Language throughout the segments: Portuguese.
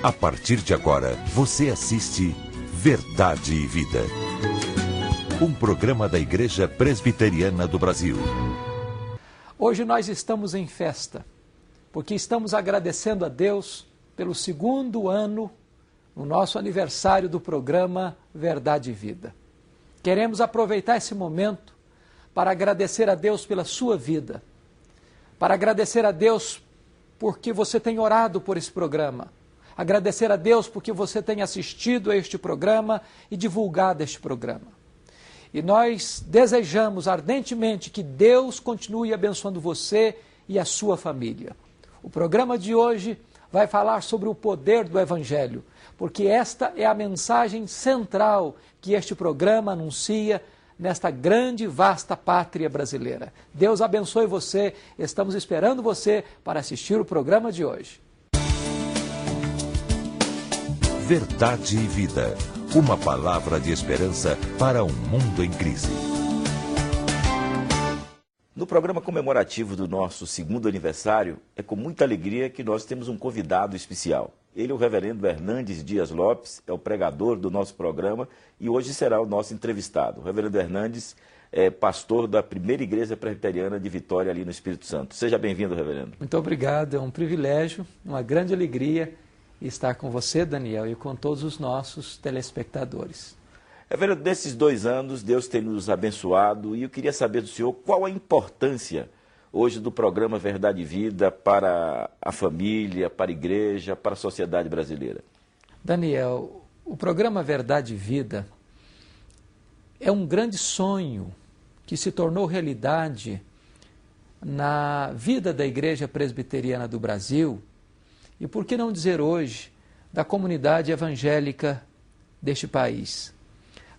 A partir de agora, você assiste Verdade e Vida. Um programa da Igreja Presbiteriana do Brasil. Hoje nós estamos em festa, porque estamos agradecendo a Deus pelo segundo ano, no nosso aniversário do programa Verdade e Vida. Queremos aproveitar esse momento para agradecer a Deus pela sua vida, para agradecer a Deus porque você tem orado por esse programa, agradecer a Deus porque você tem assistido a este programa e divulgado este programa. E nós desejamos ardentemente que Deus continue abençoando você e a sua família. O programa de hoje vai falar sobre o poder do Evangelho, porque esta é a mensagem central que este programa anuncia nesta grande e vasta pátria brasileira. Deus abençoe você, estamos esperando você para assistir o programa de hoje. Verdade e Vida, uma palavra de esperança para um mundo em crise. No programa comemorativo do nosso segundo aniversário, é com muita alegria que nós temos um convidado especial. Ele é o reverendo Hernandes Dias Lopes, é o pregador do nosso programa e hoje será o nosso entrevistado. O reverendo Hernandes é pastor da primeira igreja presbiteriana de Vitória, ali no Espírito Santo. Seja bem-vindo, reverendo. Muito obrigado, é um privilégio, uma grande alegria estar com você, Daniel, e com todos os nossos telespectadores. Reverendo, nesses 2 anos, Deus tem nos abençoado e eu queria saber do senhor qual a importância hoje do programa Verdade e Vida para a família, para a igreja, para a sociedade brasileira. Daniel, o programa Verdade e Vida é um grande sonho que se tornou realidade na vida da Igreja Presbiteriana do Brasil e, por que não dizer hoje, da comunidade evangélica deste país.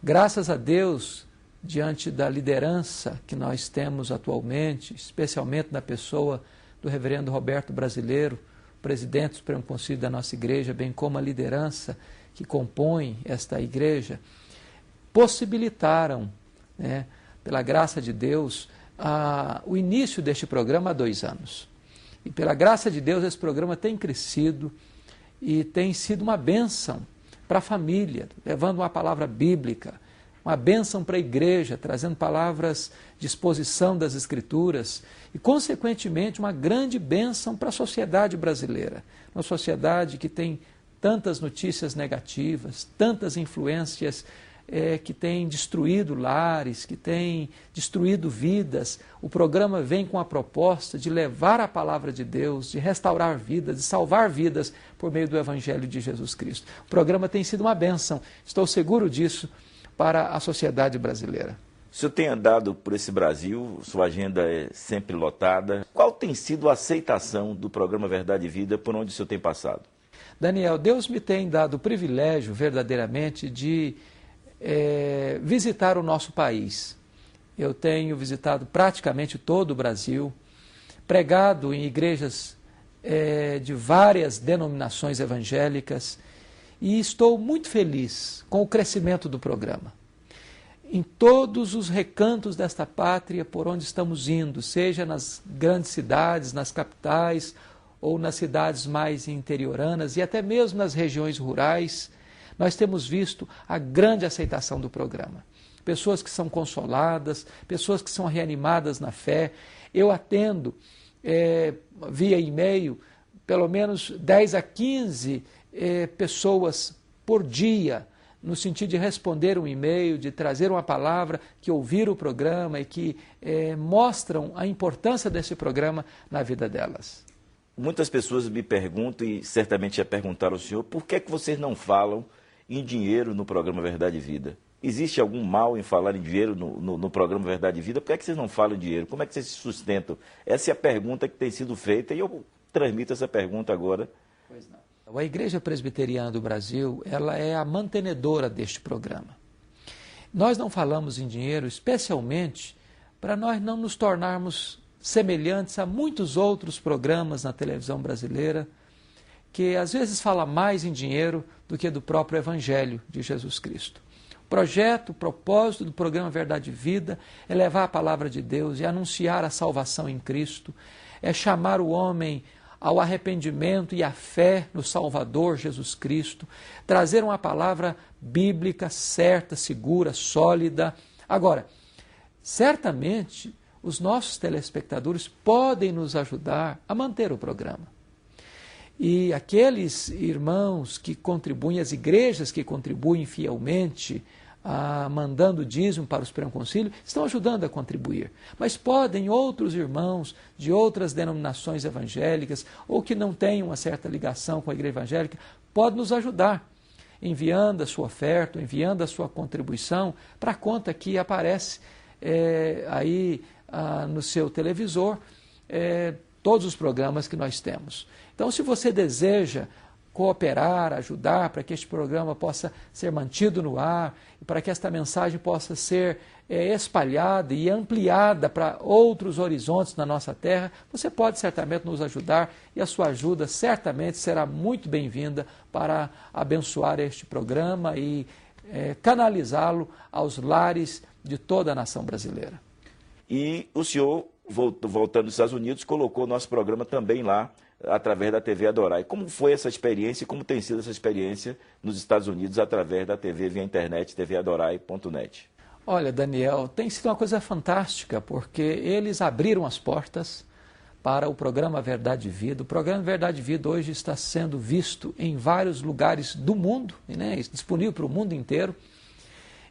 Graças a Deus, diante da liderança que nós temos atualmente, especialmente na pessoa do reverendo Roberto Brasileiro, presidente do Supremo Conselho da nossa igreja, bem como a liderança que compõe esta igreja, possibilitaram, pela graça de Deus, o início deste programa há 2 anos. E pela graça de Deus esse programa tem crescido e tem sido uma bênção para a família, levando uma palavra bíblica, uma bênção para a igreja, trazendo palavras de exposição das Escrituras e, consequentemente, uma grande bênção para a sociedade brasileira. Uma sociedade que tem tantas notícias negativas, tantas influências que têm destruído lares, que têm destruído vidas. O programa vem com a proposta de levar a palavra de Deus, de restaurar vidas, de salvar vidas por meio do Evangelho de Jesus Cristo. O programa tem sido uma bênção, estou seguro disso, para a sociedade brasileira. O senhor tem andado por esse Brasil, sua agenda é sempre lotada. Qual tem sido a aceitação do programa Verdade e Vida por onde o senhor tem passado? Daniel, Deus me tem dado o privilégio, verdadeiramente, de visitar o nosso país. Eu tenho visitado praticamente todo o Brasil, pregado em igrejas de várias denominações evangélicas e estou muito feliz com o crescimento do programa. Em todos os recantos desta pátria por onde estamos indo, seja nas grandes cidades, nas capitais ou nas cidades mais interioranas e até mesmo nas regiões rurais, nós temos visto a grande aceitação do programa. Pessoas que são consoladas, pessoas que são reanimadas na fé. Eu atendo, via e-mail, pelo menos 10 a 15 pessoas por dia, no sentido de responder um e-mail, de trazer uma palavra, que ouviram o programa e que mostram a importância desse programa na vida delas. Muitas pessoas me perguntam, e certamente já perguntaram ao senhor, por que é que vocês não falam em dinheiro no programa Verdade e Vida? Existe algum mal em falar em dinheiro no programa Verdade e Vida? Por que é que vocês não falam em dinheiro? Como é que vocês se sustentam? Essa é a pergunta que tem sido feita e eu transmito essa pergunta agora. Pois não. A Igreja Presbiteriana do Brasil, ela é a mantenedora deste programa. Nós não falamos em dinheiro, especialmente para nós não nos tornarmos semelhantes a muitos outros programas na televisão brasileira, que às vezes fala mais em dinheiro do que do próprio Evangelho de Jesus Cristo. O propósito do programa Verdade e Vida é levar a palavra de Deus e anunciar a salvação em Cristo, é chamar o homem ao arrependimento e à fé no Salvador Jesus Cristo, trazer uma palavra bíblica certa, segura, sólida. Agora, certamente os nossos telespectadores podem nos ajudar a manter o programa. E aqueles irmãos que contribuem, as igrejas que contribuem fielmente, mandando dízimo para o Supremo Concílio, estão ajudando a contribuir. Mas podem outros irmãos de outras denominações evangélicas, ou que não tenham uma certa ligação com a igreja evangélica, podem nos ajudar, enviando a sua oferta, enviando a sua contribuição para a conta que aparece aí no seu televisor, todos os programas que nós temos. Então, se você deseja cooperar, ajudar para que este programa possa ser mantido no ar e para que esta mensagem possa ser espalhada e ampliada para outros horizontes na nossa terra, você pode certamente nos ajudar e a sua ajuda certamente será muito bem-vinda para abençoar este programa e canalizá-lo aos lares de toda a nação brasileira. E o senhor, voltando dos Estados Unidos, colocou o nosso programa também lá, através da TV Adorai. Como foi essa experiência e como tem sido essa experiência nos Estados Unidos através da TV via internet, tvadorai.net? Olha, Daniel, tem sido uma coisa fantástica, porque eles abriram as portas para o programa Verdade e Vida. O programa Verdade e Vida hoje está sendo visto em vários lugares do mundo, né, disponível para o mundo inteiro.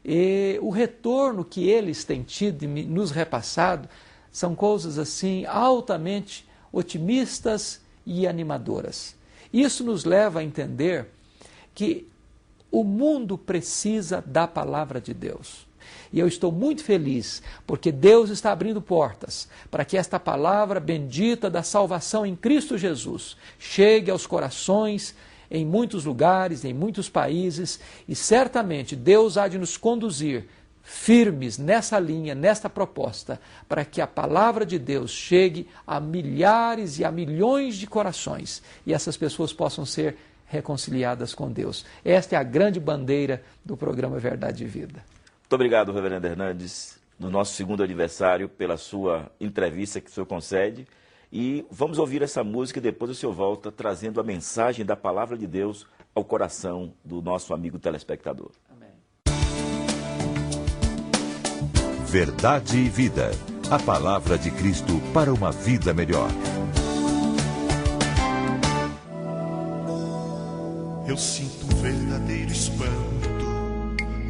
E o retorno que eles têm tido e nos repassado são coisas assim altamente otimistas e animadoras. Isso nos leva a entender que o mundo precisa da palavra de Deus. E eu estou muito feliz porque Deus está abrindo portas para que esta palavra bendita da salvação em Cristo Jesus chegue aos corações em muitos lugares, em muitos países, e certamente Deus há de nos conduzir firmes nessa linha, nesta proposta, para que a palavra de Deus chegue a milhares e a milhões de corações e essas pessoas possam ser reconciliadas com Deus. Esta é a grande bandeira do programa Verdade e Vida. Muito obrigado, reverendo Hernandes, no nosso segundo aniversário, pela sua entrevista que o senhor concede. E vamos ouvir essa música e depois o senhor volta trazendo a mensagem da palavra de Deus ao coração do nosso amigo telespectador. Amém. Verdade e Vida. A palavra de Cristo para uma vida melhor. Eu sinto um verdadeiro espanto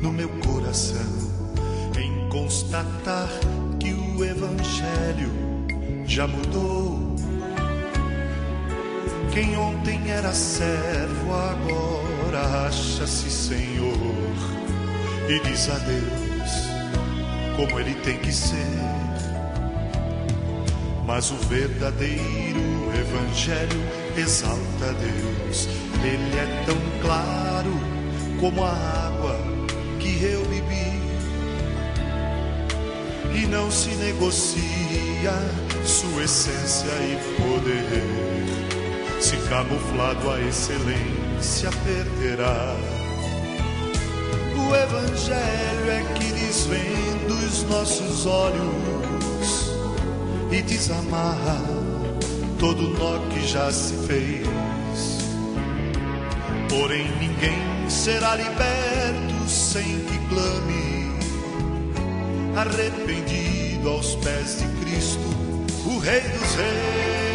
no meu coração em constatar que o Evangelho já mudou. Quem ontem era servo agora acha-se Senhor e diz a Deus como ele tem que ser. Mas o verdadeiro Evangelho exalta a Deus. Ele é tão claro como a água que eu bebi, e não se negocia sua essência e poder. Se camuflado a excelência perderá. O Evangelho é que desvenda os nossos olhos e desamarra todo nó que já se fez. Porém ninguém será liberto sem que clame, arrependido aos pés de Cristo, o Rei dos Reis.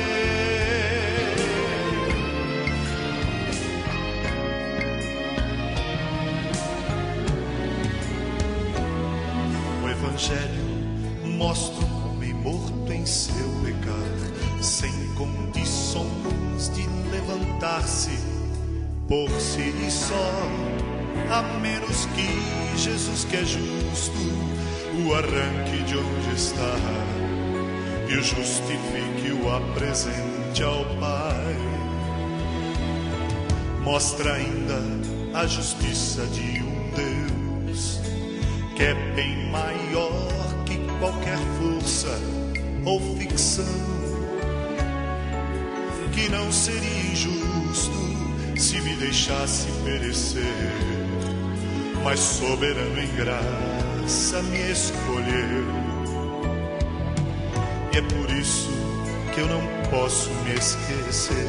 O Evangelho mostra um homem morto em seu pecado, sem condições de levantar-se por si só, a menos que Jesus, que é justo, o arranque de onde está e o justifique, o apresente ao Pai. Mostra ainda a justiça de um Deus que é bem maior que qualquer força ou ficção, que não seria injusto se me deixasse perecer, mas soberano em graça me escolheu. E é por isso que eu não posso me esquecer.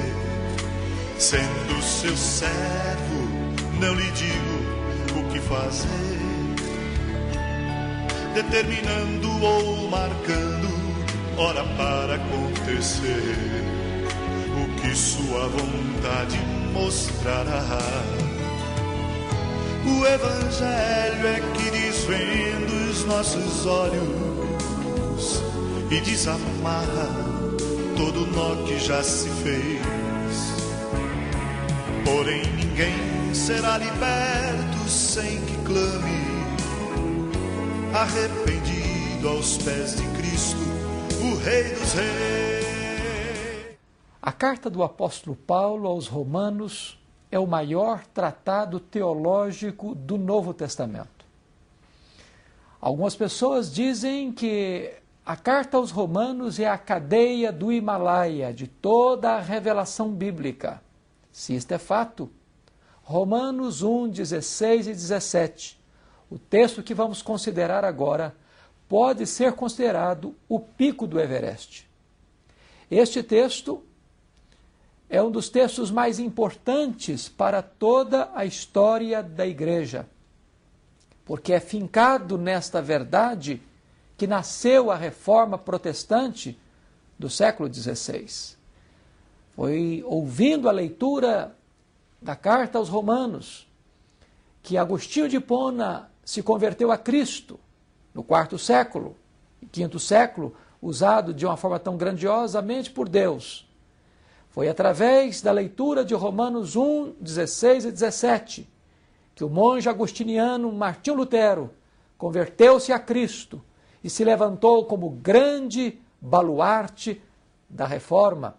Sendo seu servo, não lhe digo o que fazer, determinando ou marcando hora para acontecer o que sua vontade mostrará. O Evangelho é que desvenda os nossos olhos e desamarra todo nó que já se fez. Porém ninguém será liberto sem que clame, arrependido aos pés de Cristo, o Rei dos Reis. A carta do apóstolo Paulo aos Romanos é o maior tratado teológico do Novo Testamento. Algumas pessoas dizem que a carta aos Romanos é a cadeia do Himalaia de toda a revelação bíblica. Se isto é fato, Romanos 1, 16 e 17, o texto que vamos considerar agora, pode ser considerado o pico do Everest. Este texto é um dos textos mais importantes para toda a história da Igreja, porque é fincado nesta verdade que nasceu a Reforma Protestante do século XVI. Foi ouvindo a leitura da carta aos Romanos que Agostinho de Hipona se converteu a Cristo no quarto século, e quinto século, usado de uma forma tão grandiosamente por Deus. Foi através da leitura de Romanos 1, 16 e 17 que o monge agostiniano Martinho Lutero converteu-se a Cristo e se levantou como grande baluarte da Reforma.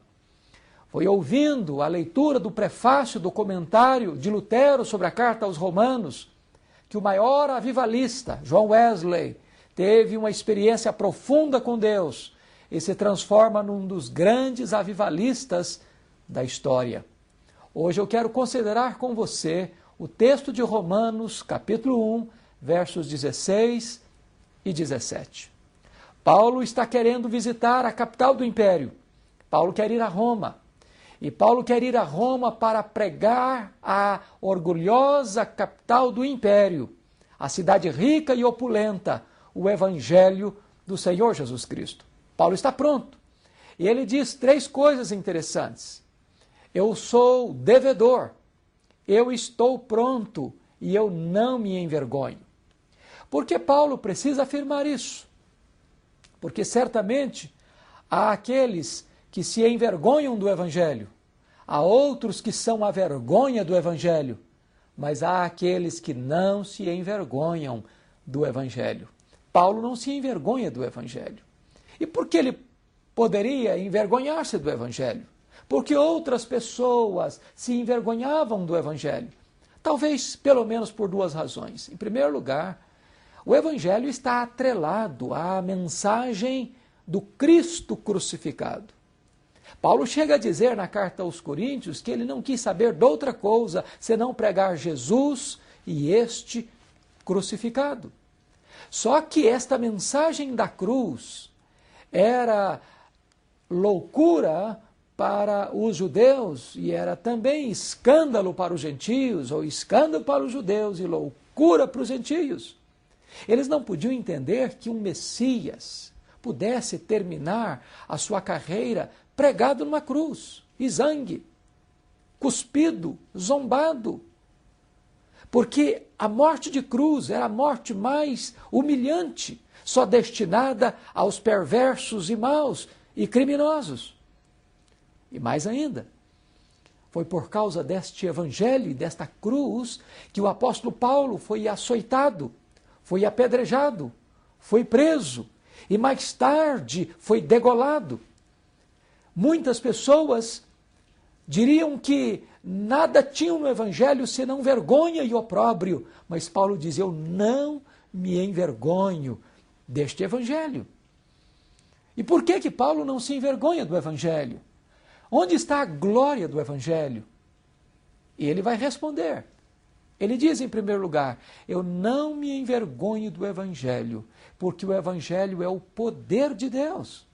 Foi ouvindo a leitura do prefácio do comentário de Lutero sobre a carta aos Romanos que o maior avivalista, John Wesley, teve uma experiência profunda com Deus e se transforma num dos grandes avivalistas da história. Hoje eu quero considerar com você o texto de Romanos, capítulo 1, versos 16 e 17. Paulo está querendo visitar a capital do império. Paulo quer ir a Roma. E Paulo quer ir a Roma para pregar a orgulhosa capital do império, a cidade rica e opulenta, o Evangelho do Senhor Jesus Cristo. Paulo está pronto. E ele diz 3 coisas interessantes. Eu sou devedor, eu estou pronto e eu não me envergonho. Por que Paulo precisa afirmar isso? Porque certamente há aqueles que se envergonham do Evangelho, há outros que são a vergonha do Evangelho, mas há aqueles que não se envergonham do Evangelho. Paulo não se envergonha do Evangelho. E por que ele poderia envergonhar-se do Evangelho? Porque outras pessoas se envergonhavam do Evangelho. Talvez pelo menos por 2 razões. Em primeiro lugar, o Evangelho está atrelado à mensagem do Cristo crucificado. Paulo chega a dizer na carta aos Coríntios que ele não quis saber de outra coisa senão pregar Jesus e este crucificado. Só que esta mensagem da cruz era loucura para os judeus e era também escândalo para os gentios, ou escândalo para os judeus e loucura para os gentios. Eles não podiam entender que um Messias pudesse terminar a sua carreira pregado numa cruz, exangue, cuspido, zombado. Porque a morte de cruz era a morte mais humilhante, só destinada aos perversos e maus e criminosos. E mais ainda, foi por causa deste evangelho e desta cruz que o apóstolo Paulo foi açoitado, foi apedrejado, foi preso e mais tarde foi degolado. Muitas pessoas diriam que nada tinham no Evangelho senão vergonha e opróbrio, mas Paulo diz, eu não me envergonho deste Evangelho. E por que Paulo não se envergonha do Evangelho? Onde está a glória do Evangelho? E ele vai responder. Ele diz em primeiro lugar, eu não me envergonho do Evangelho, porque o Evangelho é o poder de Deus.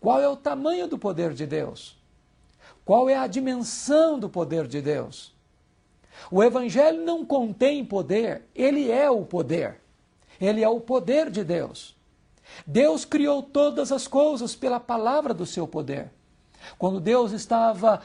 Qual é o tamanho do poder de Deus? Qual é a dimensão do poder de Deus? O Evangelho não contém poder, ele é o poder. Ele é o poder de Deus. Deus criou todas as coisas pela palavra do seu poder. Quando Deus estava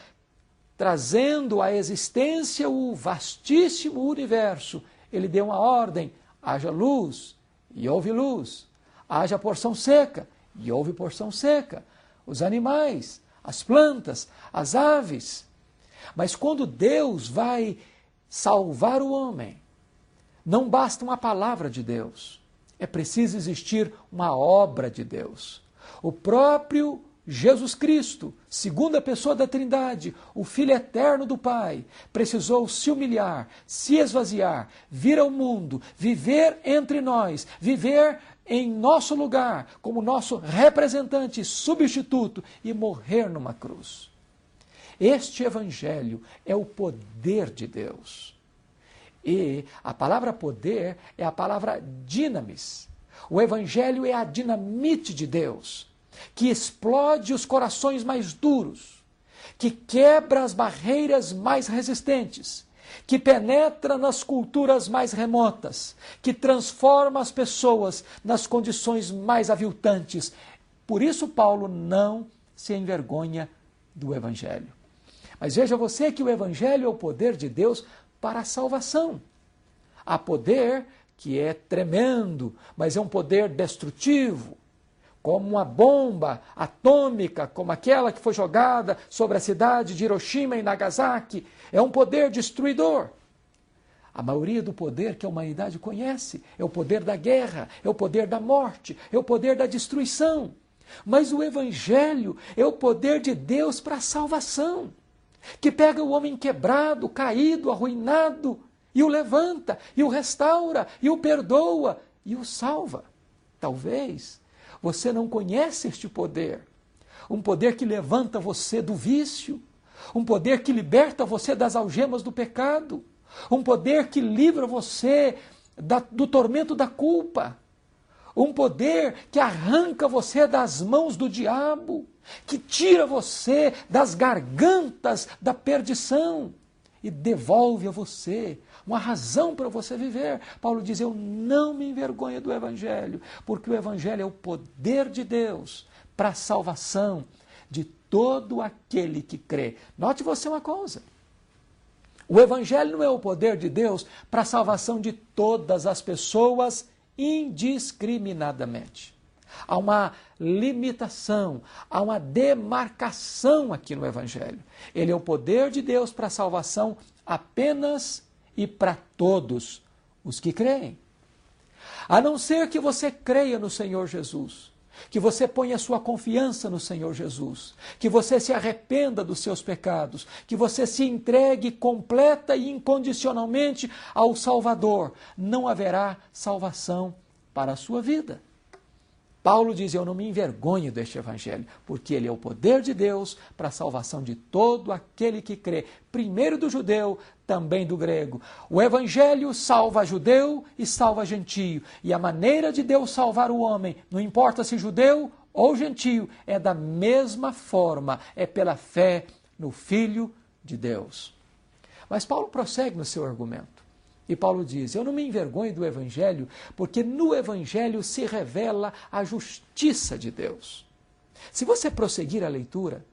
trazendo à existência o vastíssimo universo, ele deu uma ordem: haja luz, e houve luz. Haja porção seca, e houve porção seca. Os animais, as plantas, as aves. Mas quando Deus vai salvar o homem, não basta uma palavra de Deus. É preciso existir uma obra de Deus. O próprio Jesus Cristo, segunda pessoa da Trindade, o Filho eterno do Pai, precisou se humilhar, se esvaziar, vir ao mundo, viver entre nós, viver em nosso lugar, como nosso representante substituto e morrer numa cruz. Este Evangelho é o poder de Deus. E a palavra poder é a palavra dinamis. O Evangelho é a dinamite de Deus, que explode os corações mais duros, que quebra as barreiras mais resistentes, que penetra nas culturas mais remotas, que transforma as pessoas nas condições mais aviltantes. Por isso Paulo não se envergonha do Evangelho. Mas veja você que o Evangelho é o poder de Deus para a salvação. Há poder que é tremendo, mas é um poder destrutivo, como uma bomba atômica, como aquela que foi jogada sobre a cidade de Hiroshima e Nagasaki. É um poder destruidor. A maioria do poder que a humanidade conhece é o poder da guerra, é o poder da morte, é o poder da destruição. Mas o Evangelho é o poder de Deus para a salvação, que pega o homem quebrado, caído, arruinado, e o levanta, e o restaura, e o perdoa, e o salva. Talvez você não conhece este poder, um poder que levanta você do vício, um poder que liberta você das algemas do pecado, um poder que livra você do tormento da culpa, um poder que arranca você das mãos do diabo, que tira você das gargantas da perdição e devolve a você uma razão para você viver. Paulo diz: eu não me envergonho do Evangelho, porque o Evangelho é o poder de Deus para a salvação de todo aquele que crê. Note você uma coisa: o Evangelho não é o poder de Deus para a salvação de todas as pessoas indiscriminadamente. Há uma limitação, há uma demarcação aqui no Evangelho. Ele é o poder de Deus para a salvação apenas e para todos os que creem. A não ser que você creia no Senhor Jesus, que você ponha sua confiança no Senhor Jesus, que você se arrependa dos seus pecados, que você se entregue completa e incondicionalmente ao Salvador, não haverá salvação para a sua vida. Paulo diz: eu não me envergonho deste Evangelho, porque ele é o poder de Deus para a salvação de todo aquele que crê, primeiro do judeu, também do grego. O Evangelho salva judeu e salva gentio, e a maneira de Deus salvar o homem, não importa se judeu ou gentio, é da mesma forma, é pela fé no Filho de Deus. Mas Paulo prossegue no seu argumento. E Paulo diz: eu não me envergonho do Evangelho, porque no Evangelho se revela a justiça de Deus. Se você prosseguir a leitura,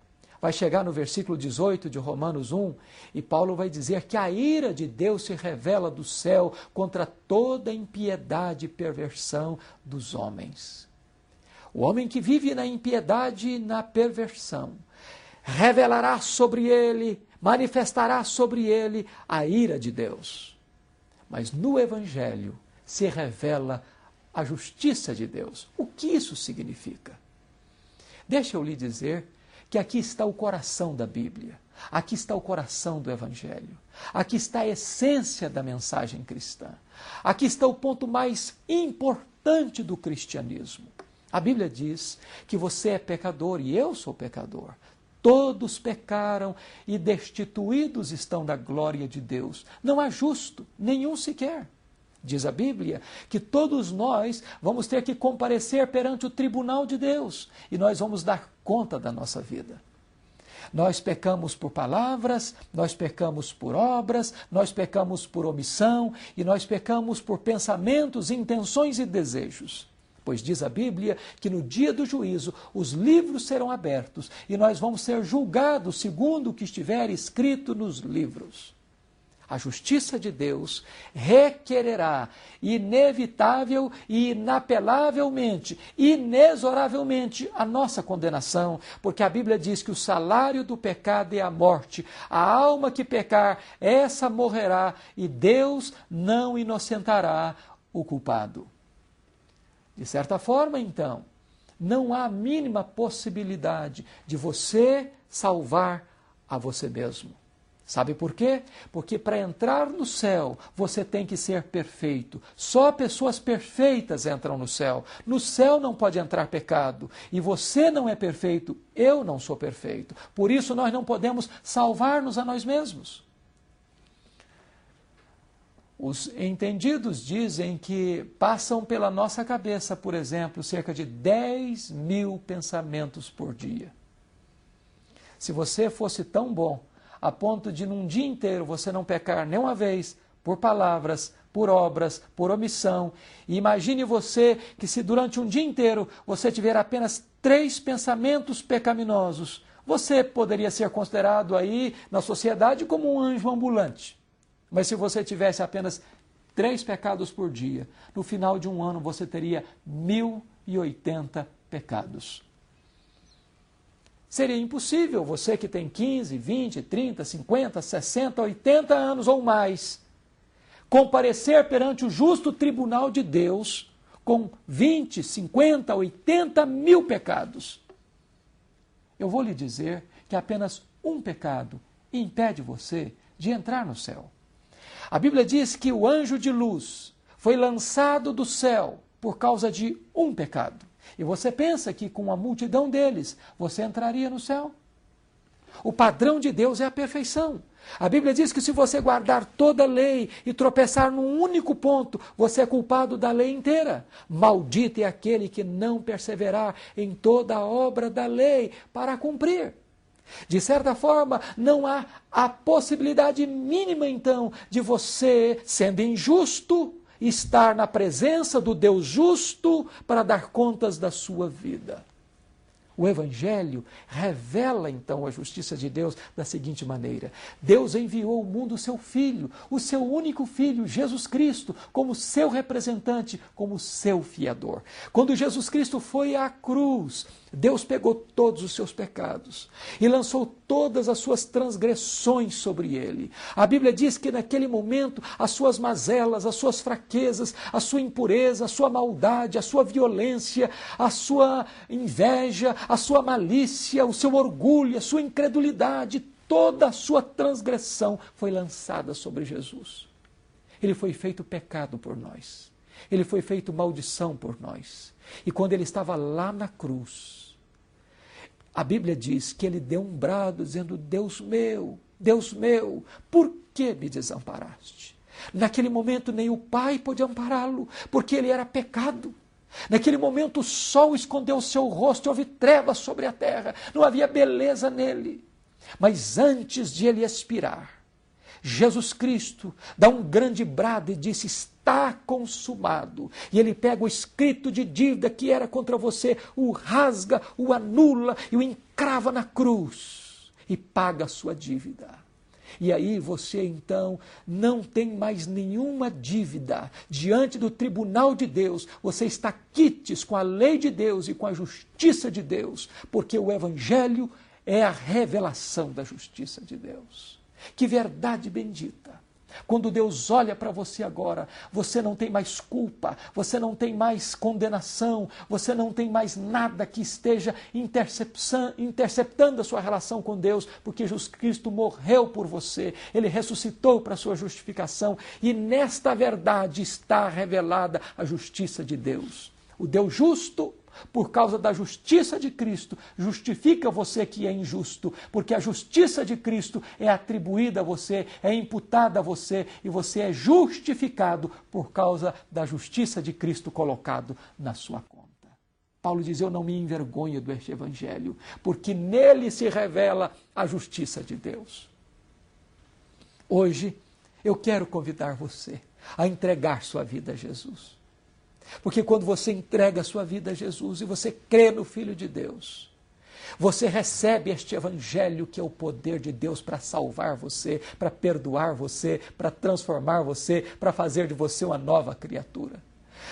vai chegar no versículo 18 de Romanos 1, e Paulo vai dizer que a ira de Deus se revela do céu contra toda impiedade e perversão dos homens. O homem que vive na impiedade e na perversão revelará sobre ele, manifestará sobre ele a ira de Deus. Mas no Evangelho se revela a justiça de Deus. O que isso significa? Deixa eu lhe dizer que aqui está o coração da Bíblia, aqui está o coração do Evangelho, aqui está a essência da mensagem cristã, aqui está o ponto mais importante do cristianismo. A Bíblia diz que você é pecador e eu sou pecador. Todos pecaram e destituídos estão da glória de Deus. Não há justo, nenhum sequer. Diz a Bíblia que todos nós vamos ter que comparecer perante o tribunal de Deus e nós vamos dar conta da nossa vida. Nós pecamos por palavras, nós pecamos por obras, nós pecamos por omissão e nós pecamos por pensamentos, intenções e desejos. Pois diz a Bíblia que no dia do juízo os livros serão abertos e nós vamos ser julgados segundo o que estiver escrito nos livros. A justiça de Deus requererá inevitável e inapelavelmente, inexoravelmente a nossa condenação, porque a Bíblia diz que o salário do pecado é a morte. A alma que pecar, essa morrerá, e Deus não inocentará o culpado. De certa forma, então, não há a mínima possibilidade de você salvar a você mesmo. Sabe por quê? Porque para entrar no céu, você tem que ser perfeito. Só pessoas perfeitas entram no céu. No céu não pode entrar pecado. E você não é perfeito, eu não sou perfeito. Por isso nós não podemos salvar-nos a nós mesmos. Os entendidos dizem que passam pela nossa cabeça, por exemplo, cerca de 10.000 pensamentos por dia. Se você fosse tão bom, a ponto de num dia inteiro você não pecar nem uma vez, por palavras, por obras, por omissão. E imagine você que se durante um dia inteiro você tiver apenas 3 pensamentos pecaminosos, você poderia ser considerado aí na sociedade como um anjo ambulante. Mas se você tivesse apenas 3 pecados por dia, no final de um ano você teria 1.080 pecados. Seria impossível você que tem 15, 20, 30, 50, 60, 80 anos ou mais, comparecer perante o justo tribunal de Deus com 20, 50, 80 mil pecados. Eu vou lhe dizer que apenas um pecado impede você de entrar no céu. A Bíblia diz que o anjo de luz foi lançado do céu por causa de um pecado. E você pensa que com a multidão deles você entraria no céu? O padrão de Deus é a perfeição. A Bíblia diz que se você guardar toda a lei e tropeçar num único ponto, você é culpado da lei inteira. Maldito é aquele que não perseverar em toda a obra da lei para cumprir. De certa forma, não há a possibilidade mínima, então, de você, sendo injusto, estar na presença do Deus justo para dar contas da sua vida. O Evangelho revela, então, a justiça de Deus da seguinte maneira. Deus enviou ao mundo o seu Filho, o seu único Filho, Jesus Cristo, como seu representante, como seu fiador. Quando Jesus Cristo foi à cruz, Deus pegou todos os seus pecados e lançou todas as suas transgressões sobre ele. A Bíblia diz que naquele momento as suas mazelas, as suas fraquezas, a sua impureza, a sua maldade, a sua violência, a sua inveja, a sua malícia, o seu orgulho, a sua incredulidade, toda a sua transgressão foi lançada sobre Jesus. Ele foi feito pecado por nós. Ele foi feito maldição por nós. E quando ele estava lá na cruz, a Bíblia diz que ele deu um brado dizendo: Deus meu, por que me desamparaste? Naquele momento nem o Pai pôde ampará-lo, porque ele era pecado. Naquele momento o sol escondeu o seu rosto e houve trevas sobre a terra, não havia beleza nele. Mas antes de ele expirar, Jesus Cristo dá um grande brado e disse: está consumado. E ele pega o escrito de dívida que era contra você, o rasga, o anula e o encrava na cruz e paga a sua dívida. E aí você então não tem mais nenhuma dívida diante do tribunal de Deus. Você está quites com a lei de Deus e com a justiça de Deus, porque o Evangelho é a revelação da justiça de Deus. Que verdade bendita! Quando Deus olha para você agora, você não tem mais culpa, você não tem mais condenação, você não tem mais nada que esteja interceptando a sua relação com Deus, porque Jesus Cristo morreu por você, Ele ressuscitou para a sua justificação, e nesta verdade está revelada a justiça de Deus. O Deus justo por causa da justiça de Cristo, justifica você que é injusto, porque a justiça de Cristo é atribuída a você, é imputada a você, e você é justificado por causa da justiça de Cristo colocado na sua conta. Paulo diz, eu não me envergonho deste evangelho, porque nele se revela a justiça de Deus. Hoje, eu quero convidar você a entregar sua vida a Jesus. Porque quando você entrega a sua vida a Jesus e você crê no Filho de Deus, você recebe este evangelho que é o poder de Deus para salvar você, para perdoar você, para transformar você, para fazer de você uma nova criatura.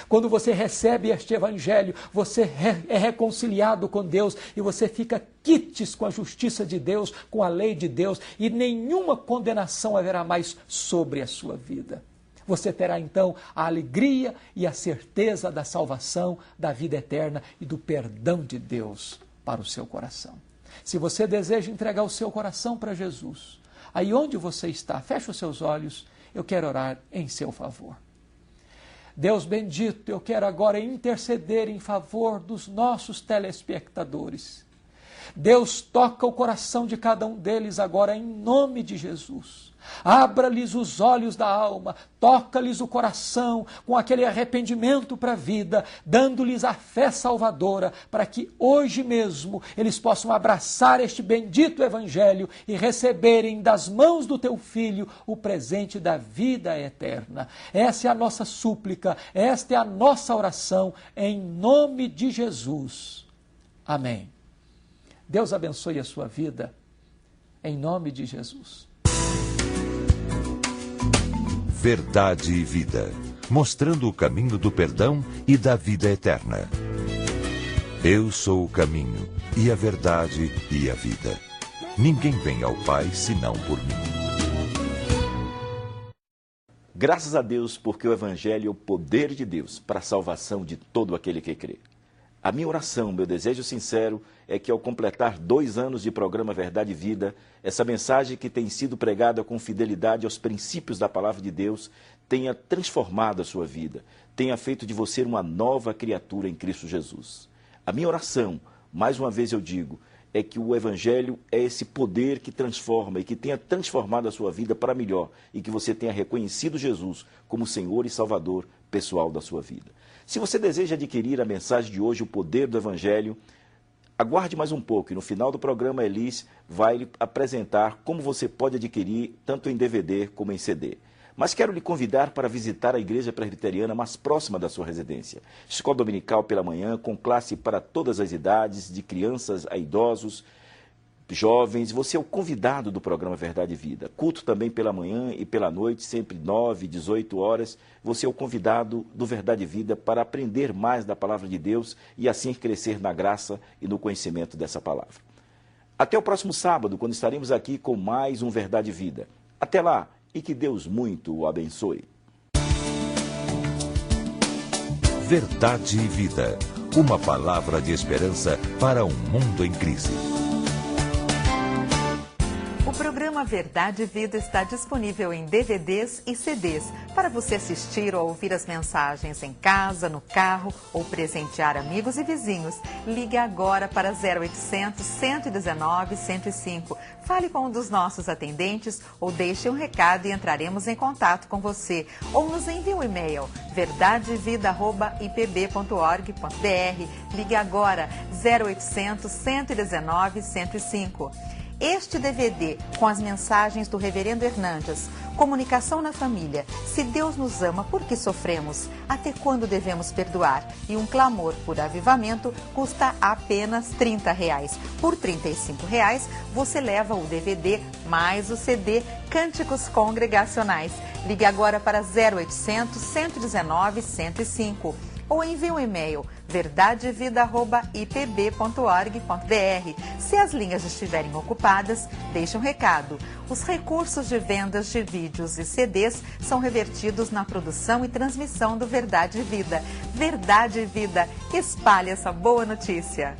Quando você recebe este evangelho, você é reconciliado com Deus e você fica quites com a justiça de Deus, com a lei de Deus, e nenhuma condenação haverá mais sobre a sua vida. Você terá então a alegria e a certeza da salvação, da vida eterna e do perdão de Deus para o seu coração. Se você deseja entregar o seu coração para Jesus, aí onde você está, feche os seus olhos, eu quero orar em seu favor. Deus bendito, eu quero agora interceder em favor dos nossos telespectadores. Deus, toca o coração de cada um deles agora em nome de Jesus. Abra-lhes os olhos da alma, toca-lhes o coração com aquele arrependimento para a vida, dando-lhes a fé salvadora, para que hoje mesmo eles possam abraçar este bendito evangelho e receberem das mãos do teu Filho o presente da vida eterna. Essa é a nossa súplica, esta é a nossa oração, em nome de Jesus. Amém. Deus abençoe a sua vida, em nome de Jesus. Verdade e Vida, mostrando o caminho do perdão e da vida eterna. Eu sou o caminho, e a verdade e a vida. Ninguém vem ao Pai senão por mim. Graças a Deus, porque o Evangelho é o poder de Deus para a salvação de todo aquele que crê. A minha oração, meu desejo sincero é que ao completar 2 anos de programa Verdade e Vida, essa mensagem que tem sido pregada com fidelidade aos princípios da Palavra de Deus tenha transformado a sua vida, tenha feito de você uma nova criatura em Cristo Jesus. A minha oração, mais uma vez eu digo, é que o Evangelho é esse poder que transforma e que tenha transformado a sua vida para melhor e que você tenha reconhecido Jesus como Senhor e Salvador pessoal da sua vida. Se você deseja adquirir a mensagem de hoje, o poder do Evangelho, aguarde mais um pouco e no final do programa Elis vai lhe apresentar como você pode adquirir tanto em DVD como em CD. Mas quero lhe convidar para visitar a igreja presbiteriana mais próxima da sua residência. Escola dominical pela manhã, com classe para todas as idades, de crianças a idosos, jovens. Você é o convidado do programa Verdade e Vida. Culto também pela manhã e pela noite, sempre 9, 18 horas. Você é o convidado do Verdade e Vida para aprender mais da palavra de Deus e assim crescer na graça e no conhecimento dessa palavra. Até o próximo sábado, quando estaremos aqui com mais um Verdade e Vida. Até lá e que Deus muito o abençoe. Verdade e Vida, uma palavra de esperança para um mundo em crise. O programa Verdade e Vida está disponível em DVDs e CDs para você assistir ou ouvir as mensagens em casa, no carro ou presentear amigos e vizinhos. Ligue agora para 0800 119 105. Fale com um dos nossos atendentes ou deixe um recado e entraremos em contato com você. Ou nos envie um e-mail verdadevida@ipb.org.br. Ligue agora 0800 119 105. Este DVD, com as mensagens do Reverendo Hernandes, Comunicação na Família, Se Deus nos ama, por que sofremos? Até quando devemos perdoar? E um clamor por avivamento, custa apenas R$ 30. Por R$ 35, você leva o DVD mais o CD Cânticos Congregacionais. Ligue agora para 0800 119 105. Ou envie um e-mail verdadevida@ipb.org.br. Se as linhas estiverem ocupadas, deixe um recado. Os recursos de vendas de vídeos e CDs são revertidos na produção e transmissão do Verdade e Vida. Verdade e Vida, espalhe essa boa notícia.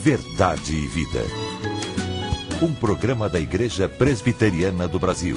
Verdade e Vida. Um programa da Igreja Presbiteriana do Brasil.